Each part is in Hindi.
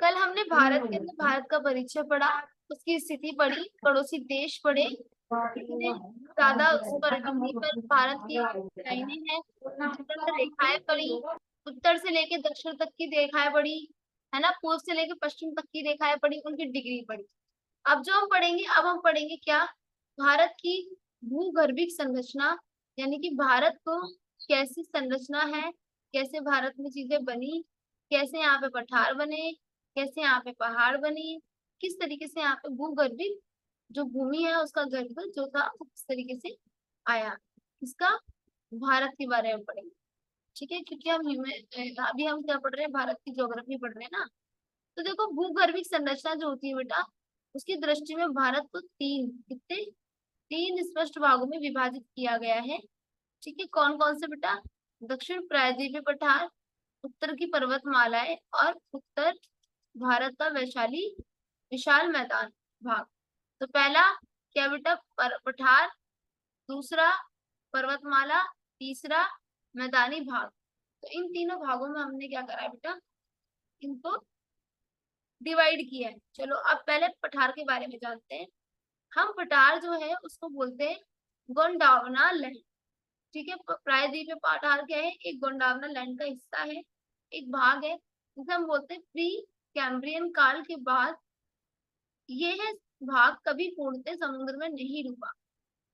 कल हमने भारत के अंदर भारत का परिचय पढ़ा, उसकी स्थिति पढ़ी, पड़ोसी देश पढ़े, कितने ज्यादा उस पर डिग्री पर भारत की लाइनें हैं, रेखाएं पढ़ी, उत्तर से लेके दक्षिण तक की रेखाएं पढ़ी, है ना, पूर्व से लेके पश्चिम तक की रेखाएं पढ़ी, उनकी डिग्री पढ़ी। अब जो हम पढ़ेंगे, अब हम पढ़ेंगे क्या, भारत की भूगर्भिक संरचना, यानी कि भारत को कैसी संरचना है, कैसे भारत में चीजें बनी, कैसे यहाँ पे पठार बने, कैसे यहाँ पे पहाड़ बने, किस तरीके से यहाँ पे भूगर्भिक जो भूमि है उसका गर्भ जो था वो किस तरीके से आया, इसका भारत के बारे में पढ़ेंगे। ठीक है, क्योंकि अभी हम क्या पढ़ रहे हैं, भारत की ज्योग्राफी पढ़ रहे हैं ना। तो देखो, भूगर्भिक संरचना जो होती है बेटा, उसकी दृष्टि में भारत को कितने तीन स्पष्ट भागों में विभाजित किया गया है। ठीक है, कौन कौन से बेटा, दक्षिण प्रायद्वीपीय पठार, उत्तर की पर्वतमालाएं और उत्तर भारत का वैशाली विशाल मैदान भाग। तो पहला क्या बेटा, पठार, दूसरा पर्वतमाला, तीसरा मैदानी भाग। तो इन तीनों भागों में हमने क्या करा है बेटा, इनको डिवाइड किया है। चलो अब पहले पठार के बारे में जानते हैं। हम पठार जो है उसको बोलते हैं गोंडावना लैंड। ठीक है, प्रायद्वीपीय पठार क्या है, एक गोंडावना लैंड का हिस्सा है, एक भाग है, जिसे हम बोलते हैं प्री कैम्ब्रियन काल के बाद ये है भाग कभी पूर्णतः समुद्र में नहीं डूबा।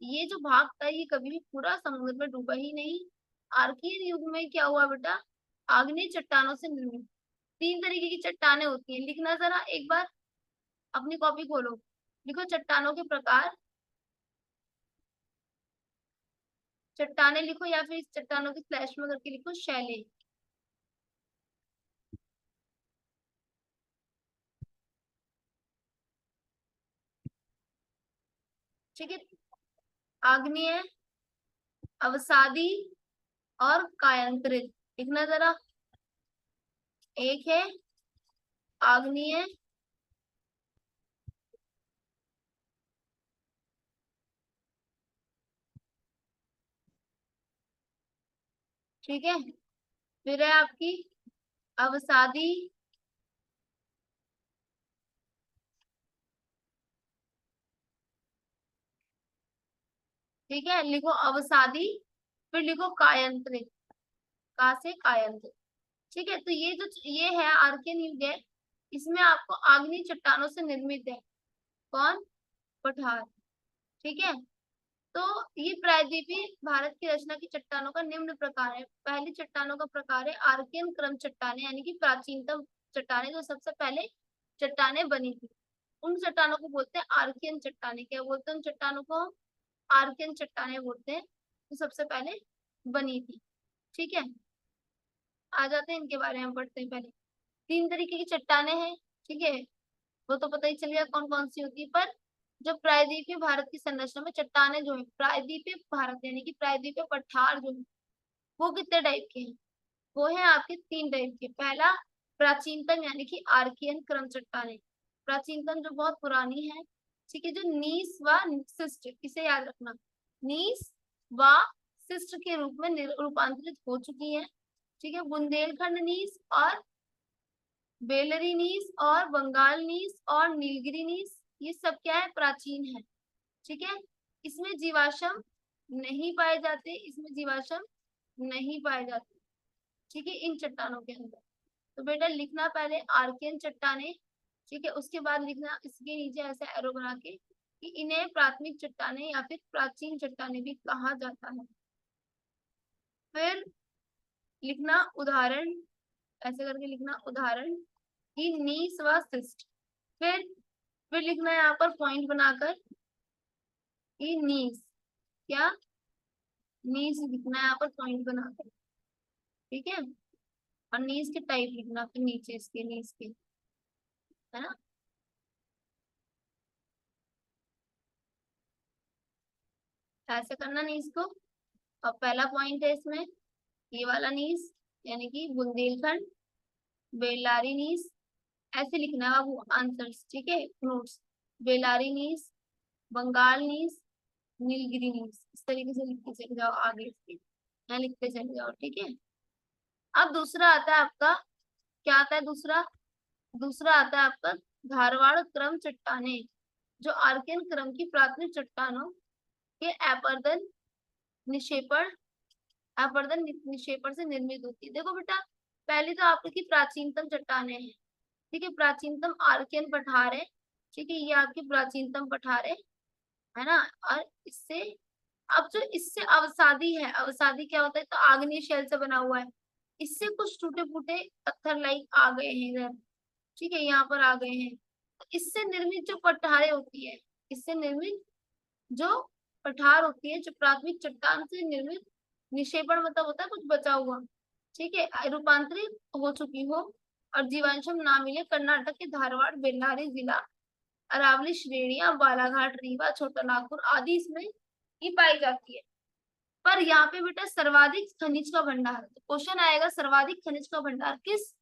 ये जो भाग था ये कभी भी पूरा समुद्र में डूबा ही नहीं। आर्कियन युग में क्या हुआ बेटा, आग्नेय चट्टानों से निर्मित तीन तरीके की चट्टानें होती हैं, लिखना जरा एक बार, अपनी कॉपी खोलो, लिखो चट्टानों के प्रकार, चट्टाने लिखो या फिर इस चट्टानों की स्लैश में करके लिखो शैली। ठीक है, आग्नेय, अवसादी और कायांतरित, लिखना जरा। एक है आग्नेय, ठीक है, फिर है आपकी अवसादी, ठीक है, लिखो अवसादी, फिर लिखो कायांतरित, का से कायांतरित। ठीक है, तो ये है आर्कियन युग है, इसमें आपको आग्नेय चट्टानों से निर्मित है, कौन, पठार। ठीक है, तो ये प्रायद्वीपीय भारत की रचना की चट्टानों का निम्न प्रकार है। पहली चट्टानों का प्रकार है आर्कियन क्रम चट्टाने, यानी कि प्राचीनतम चट्टाने जो सबसे पहले चट्टाने बनी थी, उन चट्टानों को बोलते हैं आर्कियन चट्टाने। क्या बोलते हैं उन चट्टानों को, आर्कियन चट्टाने बोलते हैं, जो सबसे पहले बनी थी। ठीक है, आ जाते हैं इनके बारे में पढ़ते हैं। पहले तीन तरीके की चट्टाने हैं, ठीक है, वो तो पता ही चल गया कौन कौन सी होती है। पर जो प्रायद्वीपीय भारत की संरचना में चट्टाने जो है, प्रायद्वीपीय भारत यानी कि प्रायद्वीपीय पठार जो है, वो कितने टाइप के हैं, वो है आपके तीन टाइप के। पहला प्राचीनतम यानी कि आर्कियन क्रम चट्टाने, प्राचीनतम जो बहुत पुरानी है। ठीक है, जो नीस व सिस्ट, इसे याद रखना, नीस व सिस्ट के रूप में रूपांतरित हो चुकी है। ठीक है, बुंदेलखंड नीस और बेलरी नीस और बंगाल नीस और नीलगिरी नीस, ये सब क्या है, प्राचीन है। ठीक है, इसमें जीवाश्म नहीं पाए जाते, इसमें जीवाश्म नहीं पाए जाते। ठीक है, इन चट्टानों के अंदर। तो बेटा लिखना पहले आर्कियन चट्टाने, ठीक है, उसके बाद लिखना इसके नीचे ऐसा एरो बना के कि इन्हें प्राथमिक चट्टाने या फिर प्राचीन चट्टाने भी कहा जाता है। फिर लिखना उदाहरण, ऐसे करके लिखना उदाहरण कि नीस व सिस्ट। फिर लिखना है यहाँ पर पॉइंट बनाकर कि नीस, क्या, नीस लिखना है यहाँ पर पॉइंट बनाकर। ठीक है, और नीस के टाइप लिखना फिर नीचे इसके नीस के, है ना। ऐसे करना नीस को। अब पहला पॉइंट है इसमें ये वाला नीस, यानी कि बुंदेलखंड, बेलारी नीस, ऐसे लिखना है वो आंसर्स। ठीक है, नोट्स, बेलारी नीस, बंगाल नीस, नीलगिरी नीस, इस तरीके से लिखते चले जाओ आगे इसके, यहाँ लिखते चले जाओ। ठीक है, अब दूसरा आता है आपका आता है दूसरा? दूसरा आता है आपका धारवाड़ क्रम चट्टाने, जो आर्कियन क्रम की प्राथमिक चट्टानों के अपर्दन निक्षेपण अपर्दन निक्षेपण से निर्मित होती है। देखो बेटा, पहली तो आपकी प्राचीनतम चट्टाने हैं, ठीक है, प्राचीनतम आर्कियन पठार है, ठीक है, ये आपकी प्राचीनतम पठार है ना। और इससे अब जो इससे अवसादी है, अवसादी क्या होता है, तो आग्नेय शैल से बना हुआ है, इससे कुछ टूटे फूटे पत्थर लाइक आ गए हैं इधर, ठीक है, यहाँ पर आ गए हैं। तो इससे निर्मित जो पठारें होती है, इससे निर्मित जो पठार होती है, जो प्राथमिक चट्टान से निर्मित निक्षेपण मतलब होता है कुछ बचा हुआ, ठीक है, रूपांतरित हो चुकी हो और जीवांशम ना मिले, कर्नाटक के धारवाड़, बेल्लारी जिला, अरावली श्रेणियां, बालाघाट, रीवा, छोटा नागपुर आदि इसमें ही पाई जाती है। पर यहाँ पे बेटा सर्वाधिक खनिज का भंडार, तो क्वेश्चन आएगा सर्वाधिक खनिज का भंडार किस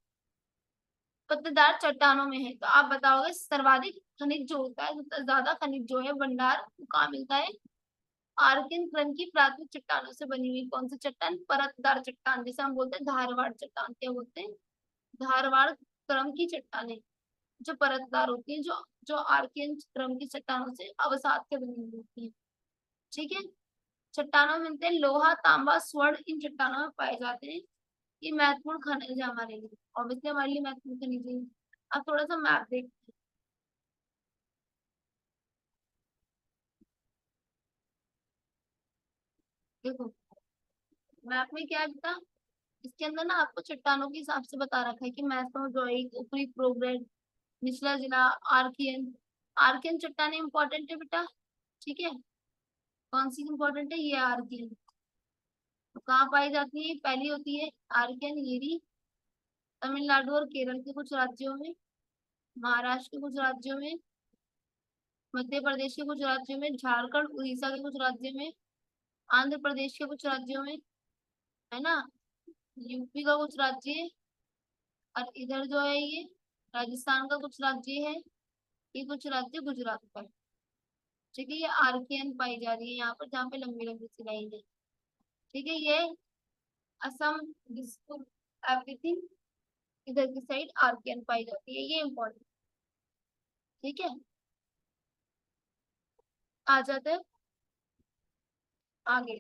पत्तेदार चट्टानों में है, तो आप बताओगे सर्वाधिक खनिज जो होता है, सबसे ज्यादा खनिज जो है भंडार वो कहाँ मिलता है? आर्कियन क्रम की प्राथमिक चट्टानों से बनी हुई कौन सी चट्टान? परतदार चट्टान, जिसे हम बोलते हैं धारवाड़ चट्टान। क्या बोलते हैं? धारवाड़ क्रम की चट्टानें जो परतदार होती हैं, जो जो आर्कियन क्रम की चट्टानों से अवसाद के बनी हुई होती है, ठीक है। चट्टानों में मिलते हैं लोहा, तांबा, स्वर्ण, इन चट्टानों में पाए जाते हैं। ये महत्वपूर्ण खनिज है हमारे लिए, ऑब्वियसली हमारे लिए महत्वपूर्ण खनिज है। अब थोड़ा सा मैप देखते हैं। देखो मैप में क्या है बेटा, इसके अंदर ना आपको चट्टानों के हिसाब से बता रखा है कि मेसोजोइक, ऊपरी प्रोग्रेड, निचला जिला, आर्कियन। आर्कियन चट्टानें इंपॉर्टेंट है बेटा, ठीक है। कौन सी इंपॉर्टेंट है? ये आर्कियन। तो कहाँ पाई जाती है? पहली होती है आर्कियन येरी तमिलनाडु और केरल के कुछ राज्यों में, महाराष्ट्र के कुछ राज्यों में, मध्य प्रदेश के कुछ राज्यों में, झारखंड उड़ीसा के कुछ राज्यों में, आंध्र प्रदेश के कुछ राज्यों में, है ना, यूपी का कुछ राज्य है, और इधर जो है ये राजस्थान का कुछ राज्य है, ये कुछ राज्य गुजरात का है, ठीक है। ये आर्कियन पाई जा रही है यहाँ पर, जहाँ पे लंबी लंबी सी लाइन है, ठीक है। ये असम, दिसपुर, एवरीथिंग, इधर की साइड आर्कियन पाई जाती है, ये इम्पोर्टेंट, ठीक है। आ जाते हैं आगे।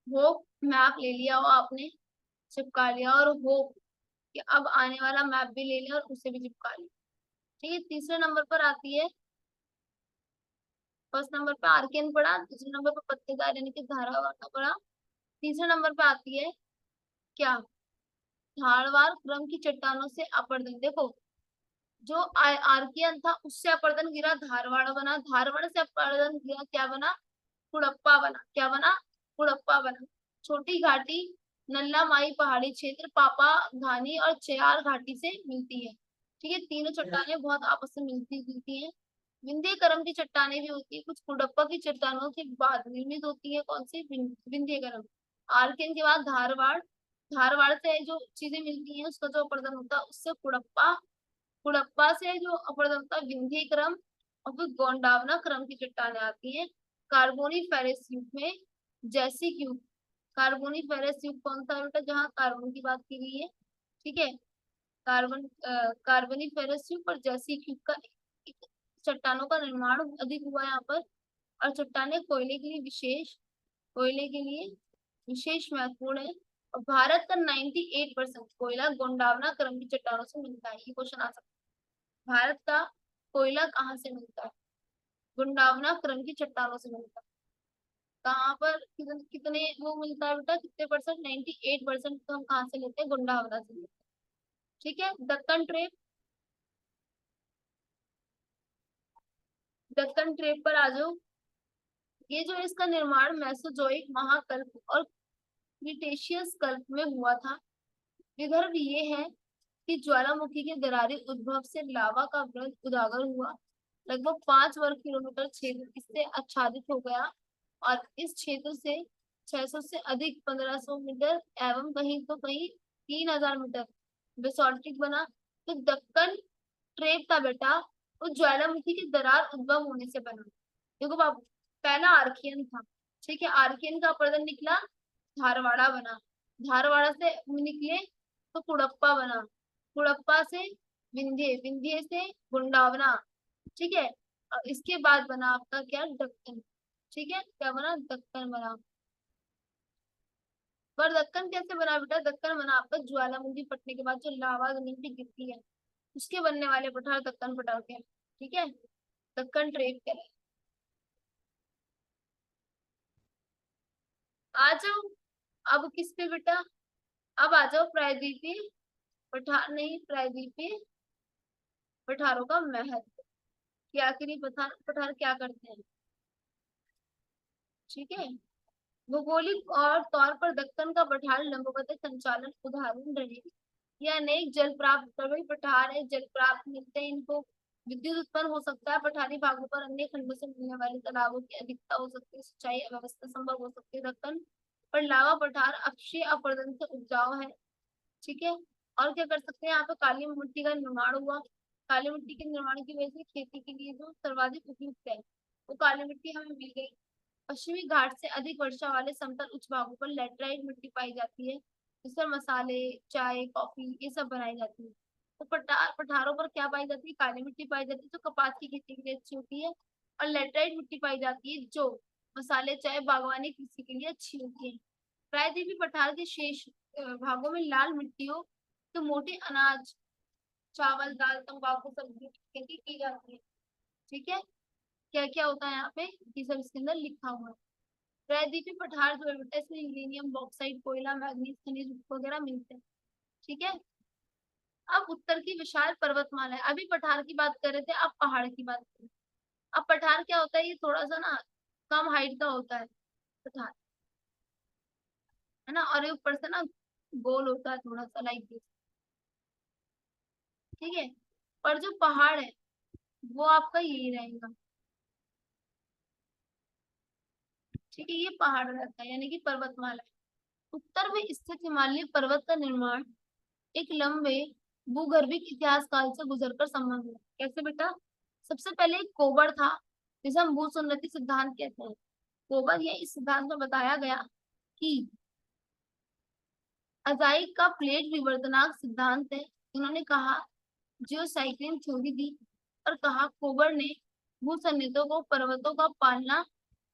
होप मैप ले लिया हो आपने, चिपका लिया, और होप कि अब आने वाला मैप भी ले लिया और उसे भी चिपका लिया, ठीक है। तीसरे नंबर पर आती है, फर्स्ट नंबर पे आर्कियन पड़ा, दूसरे नंबर पर पत्तेदार यानी कि धारावार का पड़ा, तीसरे नंबर पे आती है क्या? धारवाड़ क्रम की चट्टानों से अपर्दन। देखो जो आर्कियन था उससे अपर्दन गिरा, धारवाड़ बना, धारवाड़ से अपर्दन गिरा, क्या बना? कुड़प्पा बना। क्या बना? कुड़प्पा बना। छोटी घाटी, नल्ला माई पहाड़ी क्षेत्र, पापा घानी और चेयार घाटी से मिलती है, ठीक है। तीनों चट्टानें बहुत आपस में मिलती जुलती हैं। विंध्य क्रम की चट्टानें भी होती है, कुछ कुड़प्पा की चट्टानों के बाद निर्मित होती है, कौन सी? विंध्य क्रम। आर्कियन के बाद धारवाड़, धारवाड़ से जो चीजें मिलती हैं उसका जो अपर्दन होता है उससे कुड़प्पा, कुड़प्पा से जो अपर्दन होता है विंध्य क्रम, और फिर गोंडावना क्रम की चट्टानें आती हैं कार्बोनिफेरस युग में। जैसिक युग, कार्बोनिफेरस युग कौन सा है बेटा? जहाँ कार्बन की बात की गई है, ठीक है। कार्बोनिफेरस युग और जैसिक युग का चट्टानों का निर्माण अधिक हुआ यहाँ पर, और चट्टानें कोयले के लिए विशेष, कोयले के लिए विशेष महत्वपूर्ण है। और भारत का 98% कोयला गोंडावना क्रम की चट्टानों से मिलता है, ये क्वेश्चन आ सकता है। भारत का कोयला कहाँ से मिलता है? गुंडावना क्रम की चट्टानों से मिलता है। कहाँ पर कितने वो मिलता है बेटा? कितने परसेंट? 98% तो हम कहाँ से लेते हैं? गुंडावना से लेते हैं, ठीक है। दक्कन ट्रेप, दक्कन ट्रेप पर आ जाओ। ये जो है इसका निर्माण मेसोजोइक महाकल्प और क्रिटेशियस कल्प में हुआ था। विदर्भ ये है कि ज्वालामुखी के दरारी उद्भव से लावा का वृत्त उजागर हुआ, लगभग 5 वर्ग किलोमीटर क्षेत्र इससे आच्छादित हो गया, और इस क्षेत्र से 600 से अधिक 1500 मीटर एवं कहीं तो कहीं 3000 मीटर बेसाल्टिक बना। तो दक्कन ट्रेप का बेटा उस ज्वालामुखी की दरार उद्भव होने से बना। देखो बाबू, पहला आर्कियन था, ठीक है, आर्कियन का अपरदन निकला, धारवाड़ा बना, धारवाड़ा से निकले तो कुड़प्पा बना, कुड़प्पा से विंध्य, विंध्य से गुंडावना, ठीक है। और इसके बाद बना आपका क्या, दक्कन, ठीक है। क्या बना, दक्कन बना। पर दक्कन कैसे बना बेटा, दक्कन बना आपका ज्वालामुखी फटने के बाद जो लावा जमीन पे गिरती है उसके बनने वाले पठार दक्कन पठार के हैं, ठीक है। दक्कन ट्रेप करें। आ जाओ अब किस पे बेटा, अब आ जाओ प्रायद्वीपीय पठार, नहीं प्रायद्वीपीय पठारों का महत्व। कि आखिरी पठार पठार क्या करते हैं, ठीक है। भौगोलिक और तौर पर दक्कन का पठार लंबवत संचालन उदाहरण रहे। ये अनेक जल प्राप्त प्रबल पठार है, जल प्राप्त मिलते हैं इनको। विद्युत उत्पन्न हो सकता है पठारी भागों पर, अन्य खंडों से मिलने वाले तालाबों की अधिकता हो सकती है, सिंचाई अव्यवस्था संभव हो सकती है। दक्कन पर लावा पठार अक्षय अपरदन से उपजाऊ है, ठीक है। और क्या कर सकते हैं, यहाँ पे काली मिट्टी का निर्माण हुआ। काली मिट्टी के निर्माण की वजह से खेती के लिए जो सर्वाधिक उपयुक्त है वो काली मिट्टी हमें मिल गई। पश्चिमी घाट से अधिक वर्षा वाले समतल उच्च भागों पर लैटराइट मिट्टी पाई जाती है, जिस पर मसाले, चाय, कॉफी ये सब बनाई जाती है। तो पठारों पर क्या पाई जाती है, काली मिट्टी पाई जाती है जो कपास की खेती के लिए अच्छी होती है। और लैटराइट मिट्टी पाई जाती है जो मसाले, चाय, बागवानी कृषि के लिए अच्छी होती है। प्रायद्वीपीय पठार के शेष भागों में लाल मिट्टियों तो मोटे अनाज, चावल, दाल, तंबाकू, सब्जी की खेती की जाती है, ठीक है। क्या क्या होता है यहाँ पे ये सब इसके अंदर लिखा हुआ है। प्रायद्वीपीय पठार जो है बेटा इसमें यूरेनियम, बॉक्साइट, कोयला, मैग्नीज खनिज वगैरह मिलते हैं, ठीक है। अब उत्तर की विशाल पर्वतमाला है, अभी पठार की बात कर रहे थे, अब पहाड़ की बात करें। अब पठार क्या होता है, ये थोड़ा सा ना कम हाइट का होता है पठार, है ना। और ये ऊपर से ना गोल होता है थोड़ा सा, लाइक दिस, ठीक है। पर जो पहाड़ है वो आपका यही रहेगा, ठीक है। ये पहाड़ रहता है यानी कि पर्वतमाला। उत्तर में स्थित हिमालय पर्वत का निर्माण एक लंबे भूगर्भिक इतिहास काल से गुजरकर संबंध है। कैसे बेटा, सबसे पहले एक कोबर था जिसे हम भूसुन्नति सिद्धांत कहते हैं। कोबर ये इस सिद्धांत में बताया गया कि अजाई का प्लेट विवर्तनाक सिद्धांत है। उन्होंने कहा जियोसाइक्लिन थ्योरी दी और कहा कोबर ने भूसन्निधों को पर्वतों का पालना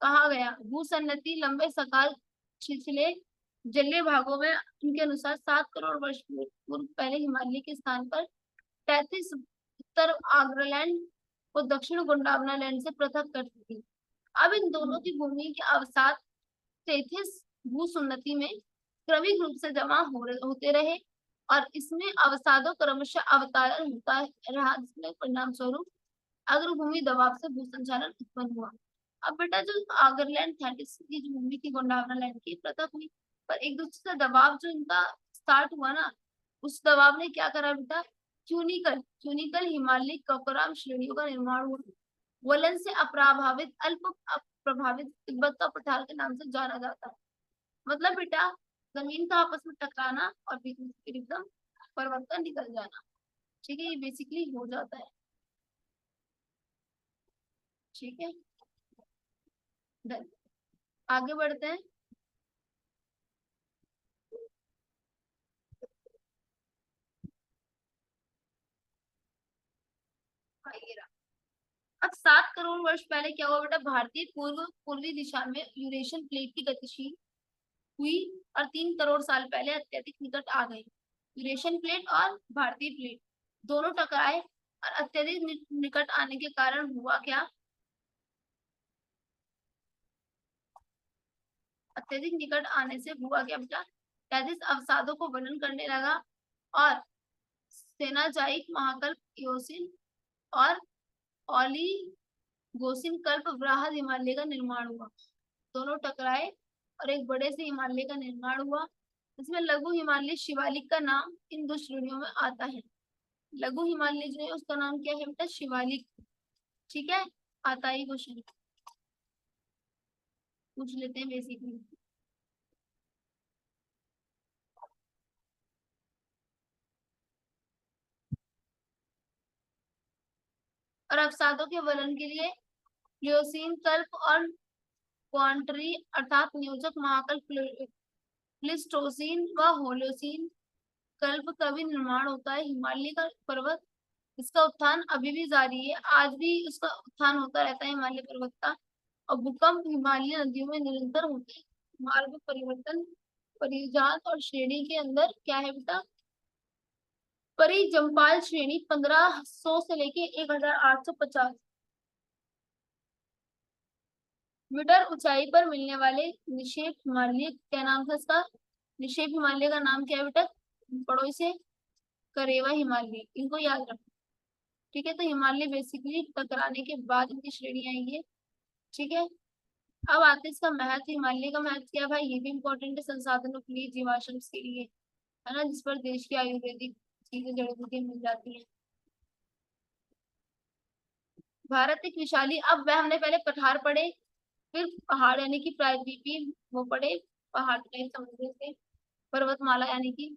कहा गया। भूसन्नति लंबे सकाल छिछले जलीय भागों में उनके अनुसार 7 करोड़ वर्ष पूर्व पहले हिमालय के स्थान पर 33 उत्तर आग्रलैंड को दक्षिण गोंडावना लैंड से पृथक कर दी। अब इन दोनों की भूमि के अवसाद तेथिस भूसुन्नति में क्रमिक रूप से जमा होते रहे और इसमें अवसादों क्रमशः अवतारण होता रहा, जिसमें परिणाम स्वरूप अग्रभूमि दबाव से भूसंचालन उत्पन्न हुआ। अब बेटा जो आगरलैंड थैटिस की जो भूमि थी गोंडावना लैंड की पृथक हुई, पर एक दूसरे से दबाव जो इनका स्टार्ट हुआ ना, उस दबाव ने क्या करा बेटा, क्यूनिकल क्यूनिकल हिमालय ककराम श्रेणियों का निर्माण हुआ। वलन से अप्रभावित अल्प प्रभावित तिब्बत का पठार के नाम से जाना जाता है। मतलब बेटा जमीन का आपस में टकराना और बीच में फिर एकदम पर्वत का निकल जाना, ठीक है। ये बेसिकली हो जाता है, ठीक है। डन, आगे बढ़ते हैं। हाँ, ये रहा। अब 7 करोड़ वर्ष पहले क्या हुआ बेटा, भारतीय पूर्वी दिशा में यूरेशियन प्लेट की गतिशील हुई और 3 करोड़ साल पहले अत्यधिक निकट आ गई। यूरेशियन प्लेट और भारतीय प्लेट दोनों टकराए और अत्यधिक निकट आने के कारण हुआ क्या, अत्यधिक निकट आने से हुआ क्या बेटा, तैतीस अवसादों को वर्णन करने लगा और सेनाजाइक महाकल्प योसिन और ओलिगोसिन कल्प वृहद हिमालय का निर्माण हुआ। दोनों टकराए और एक बड़े से हिमालय का निर्माण हुआ। इसमें लघु हिमालय शिवालिक का नाम इन दो श्रेणियों में आता है। लघु हिमालय जो है उसका नाम क्या है बेटा, शिवालिक, ठीक है। आता ही क्वेश्चन पूछ लेते हैं बेसिकली। और अवसादों के वर्णन के लिए प्लियोसीन कल्प और क्वांटरी अर्थात नियोजक महाकल्प प्लिस्टोसीन व होलोसीन कल्प का भी निर्माण होता है। हिमालय का पर्वत, इसका उत्थान अभी भी जारी है, आज भी उसका उत्थान होता रहता है हिमालय पर्वत का। और भूकंप हिमालय नदियों में निरंतर होते हैं। मार्ग परिवर्तन परिजात और श्रेणी के अंदर क्या है बेटा, परिजम्पाल श्रेणी 1500 से लेके 1850 मीटर ऊंचाई पर मिलने वाले निक्षेप हिमालय, क्या नाम था इसका, निक्षेप हिमालय का नाम क्या है बेटा, पढ़ो इसे, करेवा हिमालय, इनको याद रखो। ठीक है, तो हिमालय बेसिकली टकराने के बाद इनकी श्रेणी आई है। ठीक है, अब आते हैं इसका महत्व। हिमालय का महत्व क्या है भाई, ये भी इंपॉर्टेंट है संसाधनों के लिए, जीवाश्म के लिए, है ना, जिस पर देश की आयुर्वेदिक चीजें जड़ी बूटियां मिल जाती हैं। भारत एक विशाली, अब वह हमने पहले पठार पढ़े, फिर पहाड़ यानी कि प्रायद्वीपीय वो पढ़े, पहाड़ के समुद्र से, पर्वतमाला यानी कि,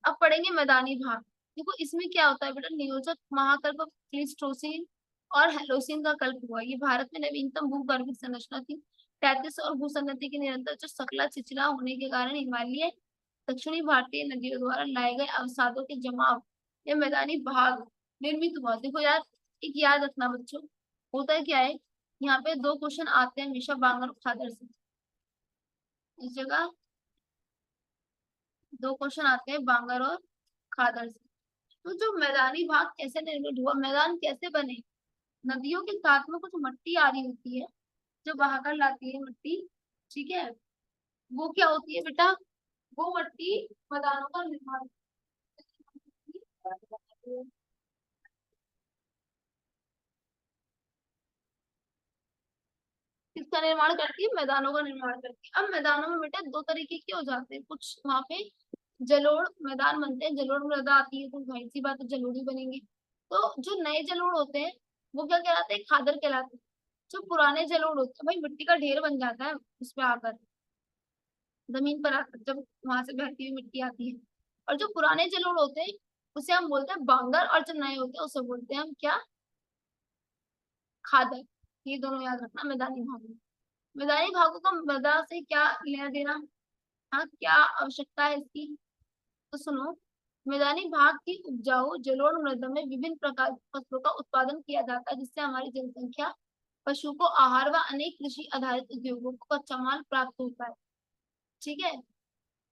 अब पढ़ेंगे मैदानी भाग। देखो इसमें क्या होता है बेटा, नियोजक महाकल्प प्लीस्टोसीन और हेलोसीन का कल्प हुआ। ये भारत में नवीनतम भूगर्भिक संरचना थी। 33 और भूसन्नति के निरंतर जो सकला चिचला होने के कारण हिमालय दक्षिणी भारतीय नदियों द्वारा लाए गए अवसादों के जमाव या मैदानी भाग निर्मित हुआ। देखो यार, एक याद रखना बच्चों, होता है क्या है, यहाँ पे दो क्वेश्चन आते हैं हमेशा बांगर और खादर से। इस जगह दो क्वेश्चन आते हैं बांगर और खादर से। तो जो मैदानी भाग कैसे निर्मित हुआ, मैदान कैसे बने, नदियों के साथ में कुछ मट्टी आ रही होती है जो बहाकर लाती है मट्टी। ठीक है, वो क्या होती है बेटा, वो मट्टी मैदानों का निर्माण, किसका निर्माण करती है, मैदानों का निर्माण करती है। अब मैदानों में बेटा दो तरीके के हो जाते हैं, कुछ वहां पे जलोढ़ मैदान बनते हैं, जलोढ़ मृदा आती है तो जाहिर सी बात है जलोढ़ ही बनेंगे। तो जो नए जलोढ़ होते हैं वो क्या कहलाते हैं, खादर कहलाते हैं। जो पुराने जलोढ़ होते हैं भाई मिट्टी का ढेर बन जाता है उस पे आकर, जमीन पर आकर जब वहां से बहती हुई मिट्टी आती है। और जो पुराने जलोढ़ होते हैं उसे हम बोलते हैं बांगर, और जो नए होते हैं उसे बोलते हैं हम क्या, खादर। ये दोनों याद रखना मैदानी भागों, मैदानी भागों का मृदा से क्या लेना देना, हाँ क्या आवश्यकता है इसकी, तो सुनो, मैदानी भाग की उपजाऊ जलोढ़ मृदा में विभिन्न प्रकार की फसलों का उत्पादन किया जाता है, जिससे हमारी जनसंख्या, पशु को आहार व अनेक कृषि आधारित उद्योगों को कच्चा माल प्राप्त होता है। ठीक है,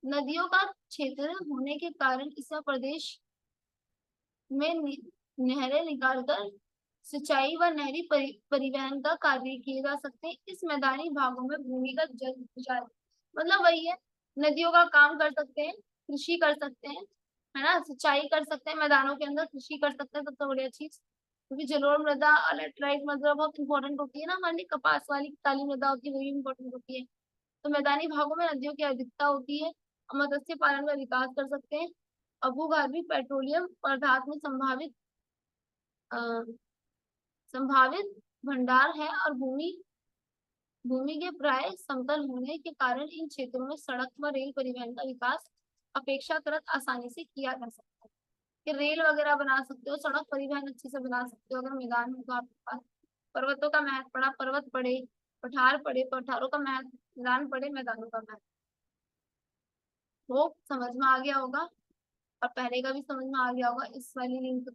नदियों का क्षेत्र होने के कारण इस प्रदेश में नहरें निकालकर सिंचाई व नहरी परिवहन का कार्य किए जा सकते हैं। इस मैदानी भागों में भूमिगत जल सिंचाई, मतलब वही है, नदियों का काम कर सकते हैं, कृषि कर सकते हैं, है ना, सिंचाई कर सकते हैं, मैदानों के अंदर कृषि कर सकते हैं, सबसे बढ़िया चीज। क्योंकि जलोढ़ मृदा लेटराइट मृदा बहुत इंपॉर्टेंट होती है ना हमारे लिए, कपास वाली काली मृदा होती है वो भी इंपॉर्टेंट होती है। तो मैदानी भागों में नदियों की अधिकता होती है, और मत्स्य पालन का विकास कर सकते हैं। अभूगर्भिक पेट्रोलियम पदार्थ में संभावित भंडार है, और भूमि भूमि के प्राय समतल होने के कारण इन क्षेत्रों में सड़क व रेल परिवहन का विकास अपेक्षाकृत आसानी से किया जा सकता है। कि रेल वगैरह बना सकते हो, सड़क परिवहन अच्छे से बना सकते हो अगर मैदान होगा आपके पास। पर्वतों का महत्व पढ़ा, पर्वत पढ़े, पठार पढ़े, पठारों का महत्व, मैदान पढ़े, मैदानों का महत्व, वो समझ में आ गया होगा। और पहले का भी समझ में आ गया होगा। इस वाली लिंक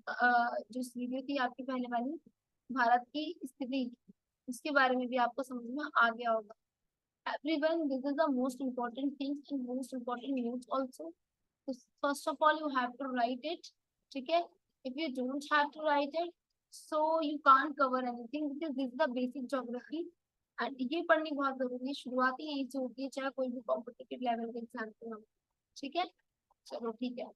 जो इस वीडियो थी आपकी पहले वाली, भारत की स्थिति, उसके बारे में भी आपको समझ में आ गया होगा। Everyone, this is the most important thing and most important news also. So first of all, you have to write it. ठीक है? If you don't have to write it, so you can't cover anything because this is the basic geography. And ये पढ़नी बहुत जरूरी है, शुरुआती यहीं से होती है चाहे कोई भी कॉम्पिटिटिव लेवल के एग्जाम पे हो। ठीक है, चलो ठीक है।